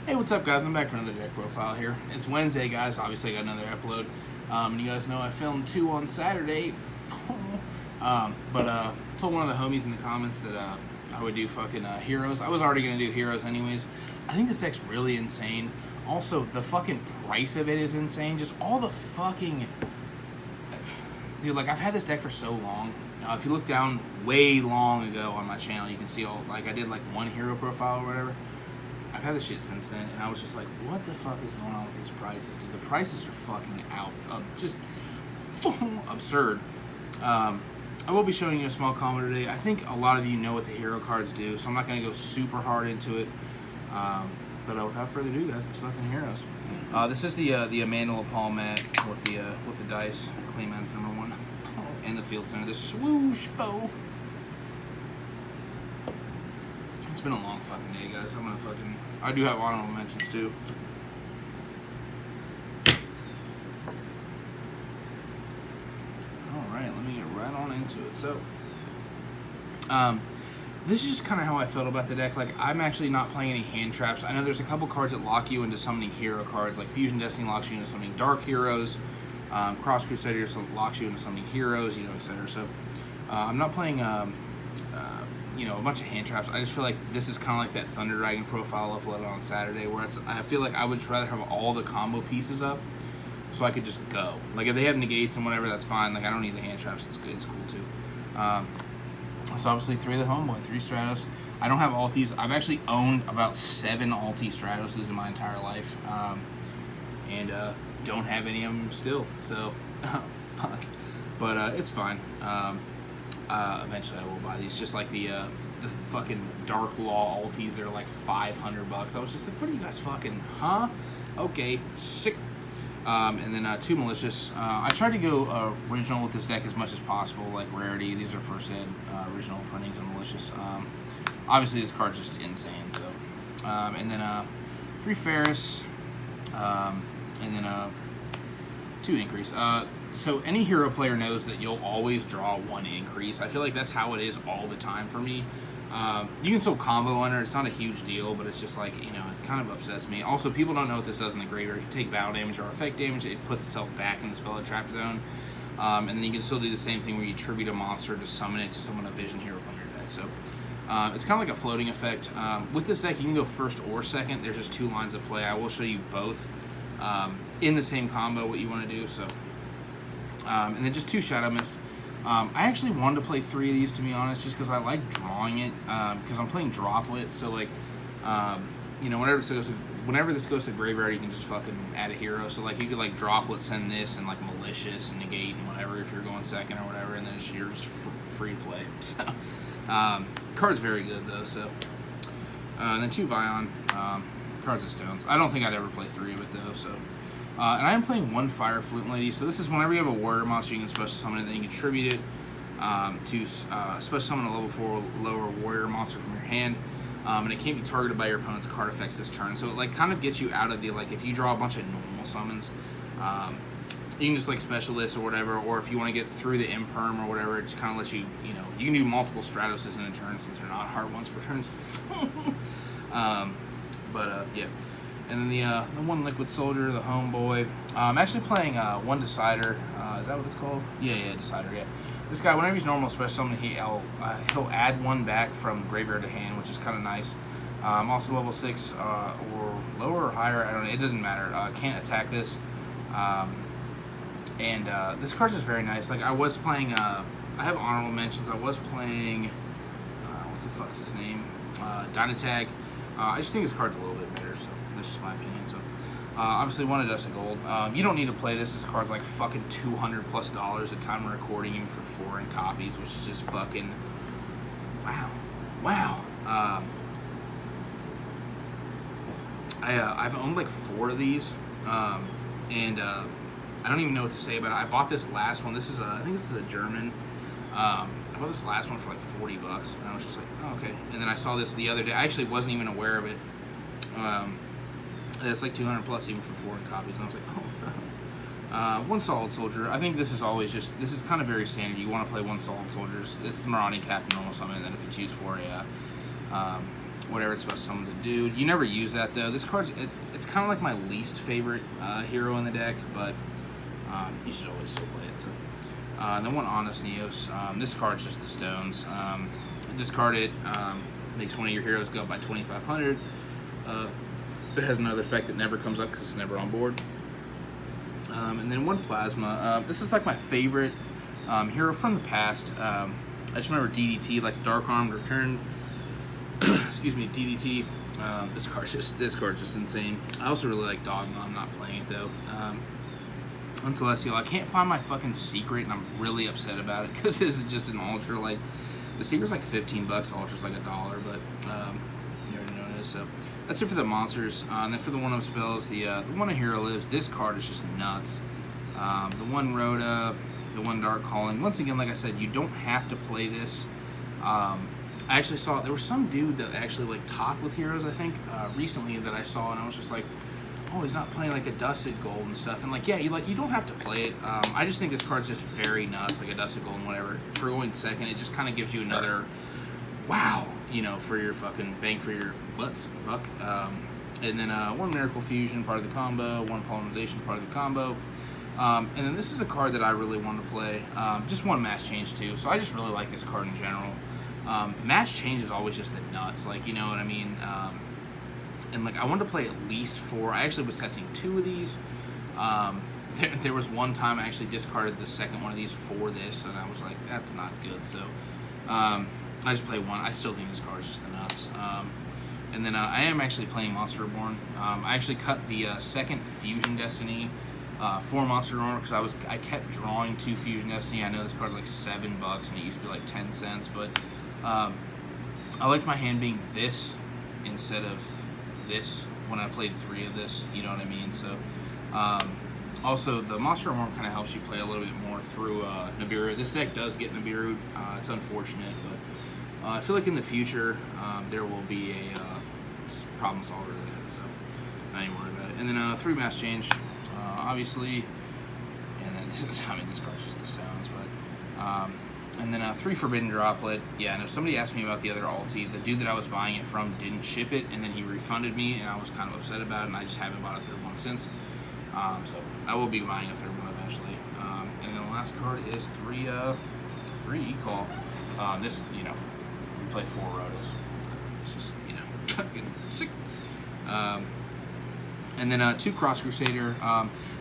Hey, what's up, guys? I'm back for another deck profile here. It's Wednesday, guys. Obviously, I got another upload. And you guys know I filmed 2 on Saturday. But told one of the homies in the comments that I would do fucking heroes. I was already going to do heroes anyways. I think this deck's really insane. Also, the fucking price of it is insane. Just all the fucking... Dude, like, I've had this deck for so long. If you look down way long ago on my channel, you can see all... Like, I did, like, one hero profile or whatever. I've had this shit since then, and I was just like, what the fuck is going on with these prices, dude? The prices are fucking out. Just absurd. I will be showing you a small combo today. I think a lot of you know what the hero cards do, so I'm not going to go super hard into it. But without further ado, guys, it's fucking heroes. This is the Amanda Palmet with the dice. Clayman's #1. And the field center. The swoosh foe. It's been a long fucking day, guys. I do have honorable mentions too. Alright, let me get right on into it. So, this is just kind of how I felt about the deck. Like, I'm actually not playing any hand traps. I know there's a couple cards that lock you into summoning hero cards, like Fusion Destiny locks you into summoning dark heroes. Cross Crusaders locks you into summoning heroes, you know, etc. So, I'm not playing, you know, a bunch of hand traps. I just feel like this is kind of like that Thunder Dragon profile uploaded on Saturday, where I feel like I would rather have all the combo pieces up, so I could just go. Like, if they have negates and whatever, that's fine. Like, I don't need the hand traps. It's good. It's cool too. So obviously 3 of the Homeboy, 3 Stratos. I don't have Altis. I've actually owned about 7 Alti Stratoses in my entire life, and don't have any of them still. So, fuck. But it's fine. Eventually I will buy these. Just like the fucking Dark Law Altis, they're like $500. I was just like, what are you guys fucking, huh? Okay, sick. And then 2 Malicious. I tried to go original with this deck as much as possible, like Rarity. These are first ed original printings of Malicious. Obviously this card's just insane. So, and then 3 Ferris, and then 2 Increase. So any hero player knows that you'll always draw 1 increase. I feel like that's how it is all the time for me. You can still combo under. It's not a huge deal, but it's just like, you know, it kind of upsets me. Also, people don't know what this does in the graveyard. If you take battle damage or effect damage, it puts itself back in the spell trap zone. And then you can still do the same thing where you tribute a monster to summon it to summon a vision hero from your deck. So it's kind of like a floating effect. With this deck, you can go first or second. There's just 2 lines of play. I will show you both in the same combo what you want to do. So. And then just 2 Shadow Mist. I actually wanted to play 3 of these, to be honest, just because I like drawing it, because I'm playing Droplet, so like, you know, whenever this goes to graveyard, you can just fucking add a hero, so like, you could like Droplet send this, and like Malicious, and Negate, and whatever, if you're going second or whatever, and then you're just free to play, so, card's very good, though, so, and then 2 Vion, Cards of Stones. I don't think I'd ever play 3 of it, though, so. And I am playing 1 Fire Flute Lady, so this is whenever you have a warrior monster, you can special summon it, then you can tribute it to special summon a level 4 lower warrior monster from your hand, and it can't be targeted by your opponent's card effects this turn, so it like kind of gets you out of the, like, if you draw a bunch of normal summons, you can just like special this or whatever, or if you want to get through the Imperm or whatever, it just kind of lets you, you know, you can do multiple Stratoses in a turn since they're not hard once per turn. Yeah. And then the 1 Liquid Soldier, the Homeboy. I'm actually playing 1 Decider. Is that what it's called? Yeah, Decider, yeah. This guy, whenever he's normal special summon, he'll add 1 back from graveyard to hand, which is kind of nice. Also level 6 or lower or higher, I don't know, it doesn't matter. Can't attack this. This card's just very nice. Like, I was playing, I have honorable mentions. I was playing, what the fuck's his name? Dynatag. I just think this card's a little bit better, so. That's just my opinion. So, obviously, 1 Dust of Gold. You don't need to play this. This card's like fucking $200+ at time of recording, even for foreign copies, which is just fucking wow. I've owned like 4 of these, and I don't even know what to say about it. I bought this last one. This is I think this is a German. I bought this last one for like $40, and I was just like, oh, okay. And then I saw this the other day. I actually wasn't even aware of it. It's like $200+ even for foreign copies, and I was like, oh, 1 Solid Soldier. I think this is always just, this is kind of very standard. You want to play 1 Solid Soldier. It's the Marauding Captain normal summon, and then if you choose for a whatever it's supposed to summon to do. You never use that though. This card's it's kind of like my least favorite hero in the deck, but you should always still play it. So then one Honest Neos. This card's just the stones. Discard it. Makes one of your heroes go up by 2,500. It has another effect that never comes up because it's never on board. And then one Plasma. This is like my favorite hero from the past. I just remember DDT, like Dark Armed Return. Excuse me, DDT. This card's just insane. I also really like Dogma. I'm not playing it though. On Celestial, I can't find my fucking secret, and I'm really upset about it because this is just an ultra. Like the secret's like $15. Ultra's like $1, but you already know it is. So that's it for the monsters. And then for the 1/0 spells, the 1 Hero Lives. This card is just nuts. The 1 Rhoda, the 1 Dark Calling. Once again, like I said, you don't have to play this. I actually saw there was some dude that actually like talked with heroes, I think, recently that I saw, and I was just like, oh, he's not playing like a Dusted Gold and stuff. And like, yeah, you don't have to play it. I just think this card's just very nuts, like a Dusted Gold and whatever. For going second, it just kind of gives you another wow, for your fucking bang for your buck. And then 1 Miracle Fusion, part of the combo. 1 Polymerization, part of the combo. And then this is a card that I really want to play. Just 1 Mass Change too. So I just really like this card in general. Mass Change is always just the nuts, like, you know what I mean? And like I wanted to play at least 4. I actually was testing 2 of these. There was one time I actually discarded the second one of these for this, and I was like, that's not good. So I just play 1. I still think this card is just the nuts. And then I am actually playing Monster Reborn. I actually cut the second Fusion Destiny for Monster Reborn because I kept drawing 2 Fusion Destiny. I know this card's like $7 and it used to be like 10 cents, but I liked my hand being this instead of this when I played 3 of this, you know what I mean? So also the Monster Reborn kind of helps you play a little bit more through Nibiru. This deck does get Nibiru. It's unfortunate, but I feel like in the future there will be a problem solver there, so I ain't worried about it. And then 3 Mass Change, obviously, and then this card's just the stones, but and then 3 Forbidden Droplet. Yeah, and if somebody asked me about the other ulti, the dude that I was buying it from didn't ship it, and then he refunded me, and I was kind of upset about it, and I just haven't bought a third one since. So I will be buying a third one eventually. And then the last card is 3 E-Call. This, we play 4 Rotos. It's just, getting sick. And then 2 Cross Crusader.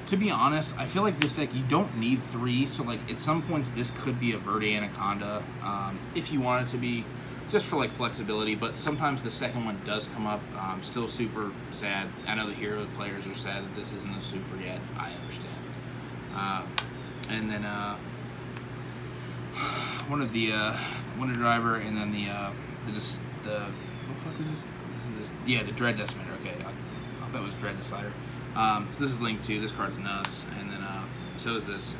To be honest, I feel like this deck, you don't need 3, so like at some points this could be a Verde Anaconda if you want it to be, just for like flexibility, but sometimes the second one does come up. Still super sad. I know the hero players are sad that this isn't a super yet. I understand. And then one of the Wonder Driver, and then the what the fuck is this? Yeah, the Dread Decimator. Okay, I thought it was Dread Decider. So this is Link 2. This card's nuts, and then so is this.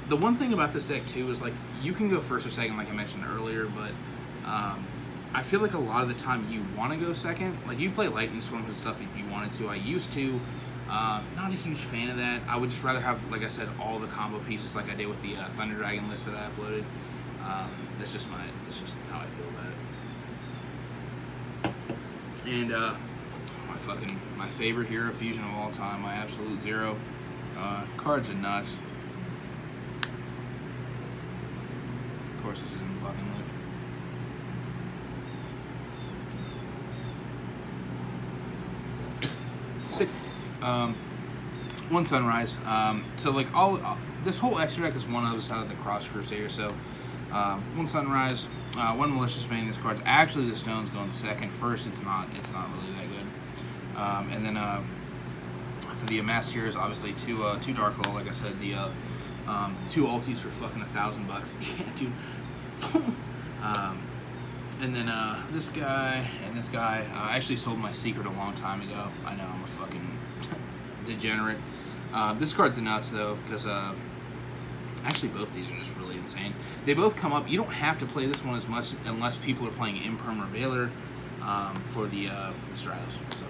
The one thing about this deck too is like you can go first or second, like I mentioned earlier, but I feel like a lot of the time you want to go second. Like you play Lightning Storms and stuff if you wanted to. I used to. Not a huge fan of that. I would just rather have, like I said, all the combo pieces like I did with the Thunder Dragon list that I uploaded. That's just how I feel about it. And my favorite hero fusion of all time, my absolute zero. Cards are nuts. Of course, this is in the fucking loop. Sick. 1 Sunrise. So like this whole extra deck is one other side of the Cross Crusader. So 1 Sunrise, 1 Malicious Bane. This card's actually the stones going second. First, it's not really that good. And then for the Amassed Heroes, obviously 2 Dark Claw. Like I said, the 2 ultis for fucking $1,000. Yeah, dude. And then this guy and this guy. I actually sold my secret a long time ago. I know, I'm a fucking degenerate. This card's the nuts though, because actually both of these are just really insane. They both come up. You don't have to play this one as much unless people are playing Imperm or Veiler for the Stratos. So,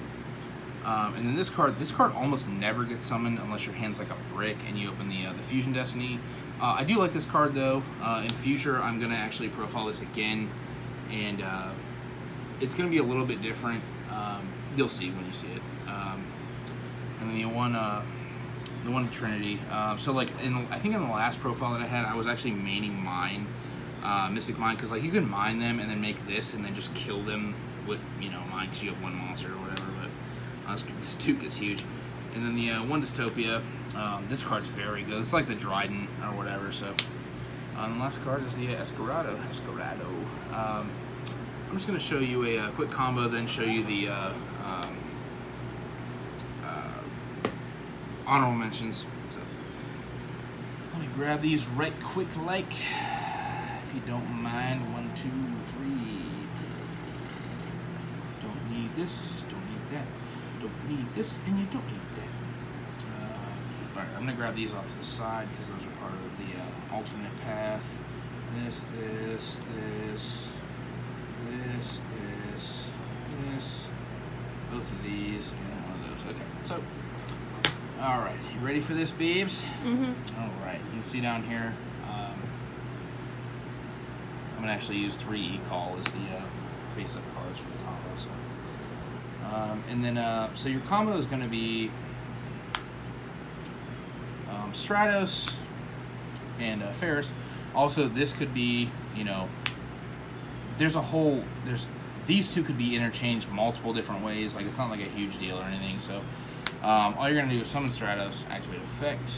and then this card almost never gets summoned unless your hand's like a brick and you open the Fusion Destiny. I do like this card though. In future, I'm gonna actually profile this again and it's going to be a little bit different. You'll see when you see it. And then the one Trinity. So like I think in the last profile that I had, I was actually maining mine, Mystic Mine, because like you can mine them and then make this and then just kill them with mine because you have one monster or whatever. But this Took is huge. And then the one Dystopia. This card's very good. It's like the Dryden or whatever. So the last card is the Escarado. I'm just going to show you a quick combo, then show you the honorable mentions. So, let me grab these right quick, like, if you don't mind. 1, 2, 3. Don't need this, don't need that. Don't need this, and you don't need that. Alright, I'm going to grab these off to the side because those are part of the alternate path. This, both of these, and one of those. Okay, so, alright, you ready for this, babes? Alright, you can see down here, I'm going to actually use 3 E-Call as the face-up cards for the combo. So. And then, so your combo is going to be Stratos and Ferris. Also, this could be, these two could be interchanged multiple different ways. Like, it's not like a huge deal or anything. So, all you're going to do is summon Stratos, activate effect.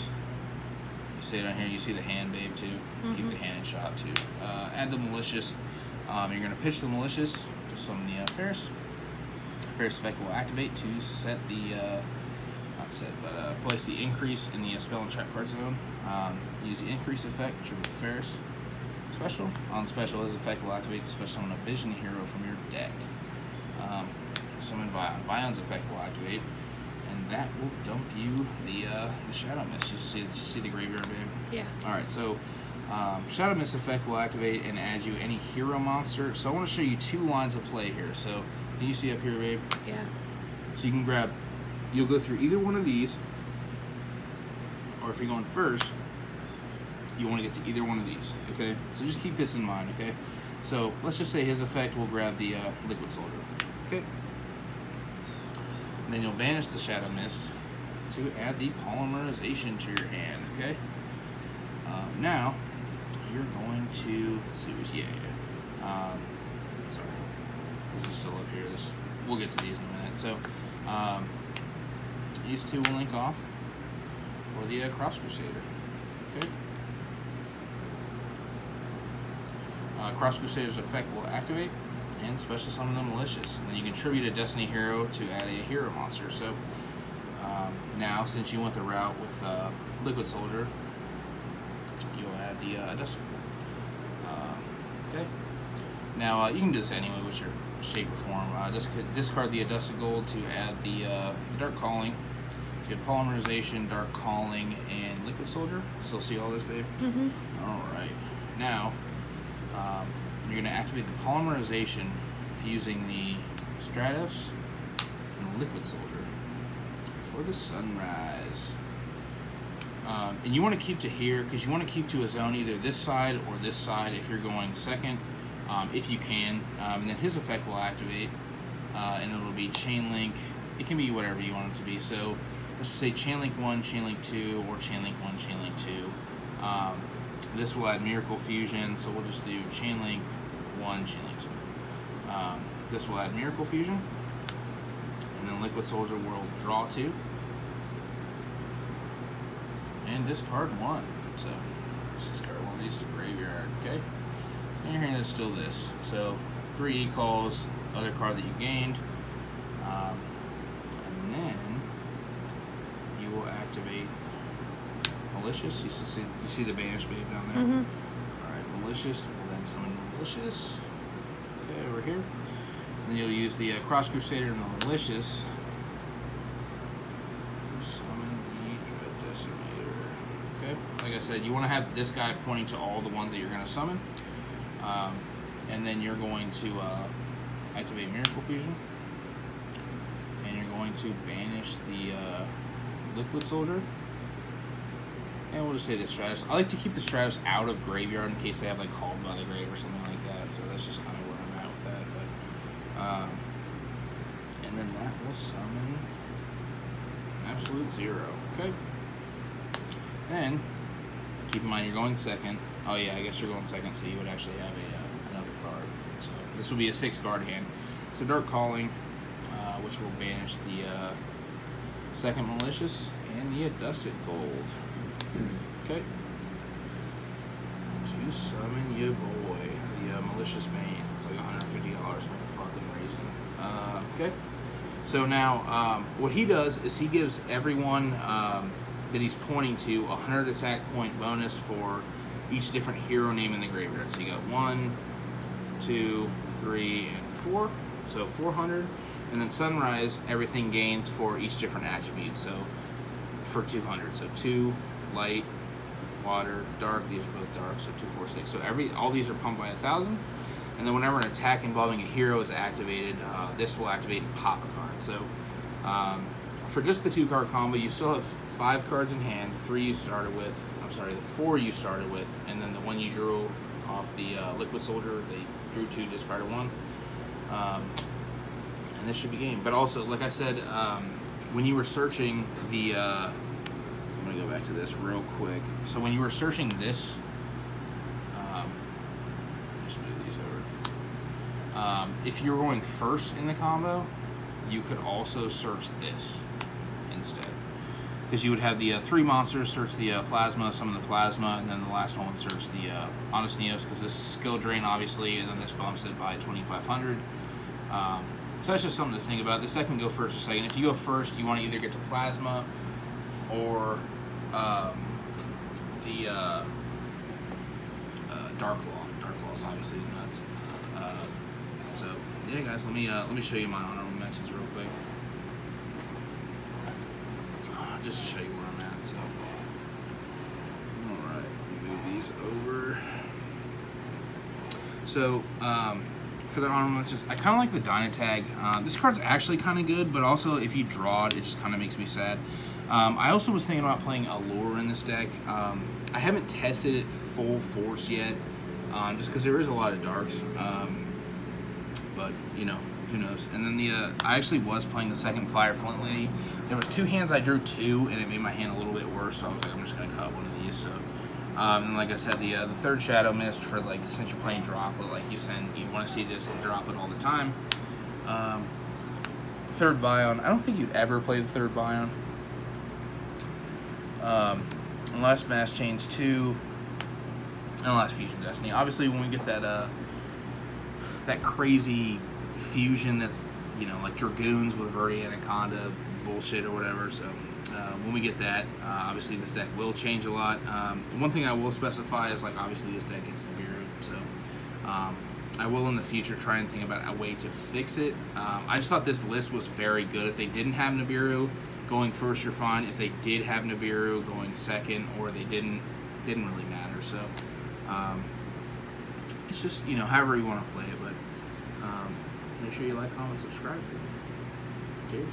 You see it on here. You see the hand, babe, too. Keep the hand in shot, too. Add the Malicious. You're going to pitch the Malicious to summon the Ferris. Ferris effect will activate to set the, place the increase in the spell and trap card zone. Use the increase effect to the Ferris. Special. On special, his effect will activate to special summon a Vision hero from your deck. Summon Vion. Vion's effect will activate, and that will dump you the Shadow Mist. You see the graveyard, babe? Yeah. Alright, so Shadow Mist effect will activate and add you any hero monster. So I want to show you 2 lines of play here. So can you see up here, babe? Yeah. So you can grab, you'll go through either one of these, or if you're going first, you want to get to either one of these, okay? So just keep this in mind, okay? So let's just say his effect will grab the Liquid Soldier, okay? And then you'll banish the Shadow Mist to add the Polymerization to your hand, okay? Now, you're going to, let's see, sorry, this is still up here. We'll get to these in a minute. So, these 2 will link off for the Cross Crusader, okay? Cross Crusader's effect will activate and special summon the Malicious. And then you can tribute a Destiny hero to add a hero monster. So now, since you went the route with Liquid Soldier, you'll add the Destiny. Okay. Now you can do this anyway with your shape or form. Discard the Adusted Gold to add the Dark Calling. You have Polymerization, Dark Calling, and Liquid Soldier. Still see all this, babe? All right. Now. You're going to activate the Polymerization fusing the Stratos and the Liquid Soldier for the Sunrise. And you want to keep to here because you want to keep to a zone either this side or this side if you're going second, if you can. And then his effect will activate, and it'll be Chain Link. It can be whatever you want it to be. So let's just say Chain Link 1, Chain Link 2, or Chain Link 1, Chain Link 2. This will add Miracle Fusion, so we'll just do Chain Link 1, Chain Link 2. This will add Miracle Fusion, and then Liquid Soldier will draw 2, and discard 1. So, discard 1 of these to graveyard, okay? So in your hand is still this. So, 3 E-Calls, other card that you gained, and then you will activate Malicious. You see the banish, babe, down there? Alright, Malicious. We'll then summon Malicious. Okay, over here. And then you'll use the Cross Crusader and the Malicious to summon the Dread Decimator. Okay? Like I said, you want to have this guy pointing to all the ones that you're going to summon. And then you're going to activate Miracle Fusion. And you're going to banish the Liquid Soldier. And we'll just say the Stratos. I like to keep the Stratos out of graveyard in case they have like Called by the Grave or something like that. So that's just kind of where I'm at with that. But And then that will summon Absolute Zero. Okay. Then, keep in mind you're going second. Oh yeah, I guess you're going second, so you would actually have another card. So this will be a 6-card hand. So Dark Calling, which will banish the second Malicious and the Dusted Gold. Okay. To summon your boy, the Malicious Bane. It's like $150 for fucking reason. Okay. So now, what he does is he gives everyone that he's pointing to 100 attack point bonus for each different hero name in the graveyard. So you got 1, 2, 3, and 4. So 400. And then Sunrise, everything gains for each different attribute. So for 200. So 2, light, water, dark. These are both dark. So 2, 4, 6. So all these are pumped by 1,000. And then whenever an attack involving a hero is activated, this will activate and pop a card. So for just the 2-card combo, you still have 5 cards in hand. The 4 you started with, and then the 1 you drew off the Liquid Soldier. They drew 2, discarded 1. And this should be game. But also, like I said, when you were searching the, I'm gonna go back to this real quick. So when you were searching this, just move these over. If you were going first in the combo, you could also search this instead. Because you would have the 3 monsters, search the Plasma, summon the Plasma, and then the last one would search the Honest Neos, because this is skill drain, obviously, and then this bumps it by 2,500. So that's just something to think about. This deck can go first or second. If you go first, you want to either get to Plasma or the Dark Law. Dark Law is obviously nuts. So yeah, guys, let me show you my honorable mentions real quick. Just to show you where I'm at. So, all right, let me move these over. So, for the honorable mentions, I kind of like the Dynatag. This card's actually kind of good, but also if you draw it, it just kind of makes me sad. I also was thinking about playing Allure in this deck. I haven't tested it full force yet, just because there is a lot of darks. But you know, who knows? And then I actually was playing the second Fire Flint Lady. There was 2 hands I drew 2, and it made my hand a little bit worse. So I was like, I'm just gonna cut one of these. So, and like I said, the third Shadow Mist for like since you're playing Droplet, like you want to see this and drop it all the time. Third Vion. I don't think you'd ever play the third Vion. Unless Mass Chains 2, unless Fusion Destiny. Obviously, when we get that crazy fusion that's, like Dragoons with Verde Anaconda bullshit or whatever. So when we get that, obviously this deck will change a lot. One thing I will specify is, like, obviously this deck gets Nibiru, so I will in the future try and think about a way to fix it. I just thought this list was very good. If they didn't have Nibiru going first, you're fine. If they did have Nibiru going second, or they didn't really matter. So it's just, however you want to play it, but make sure you like, comment, subscribe. Cheers.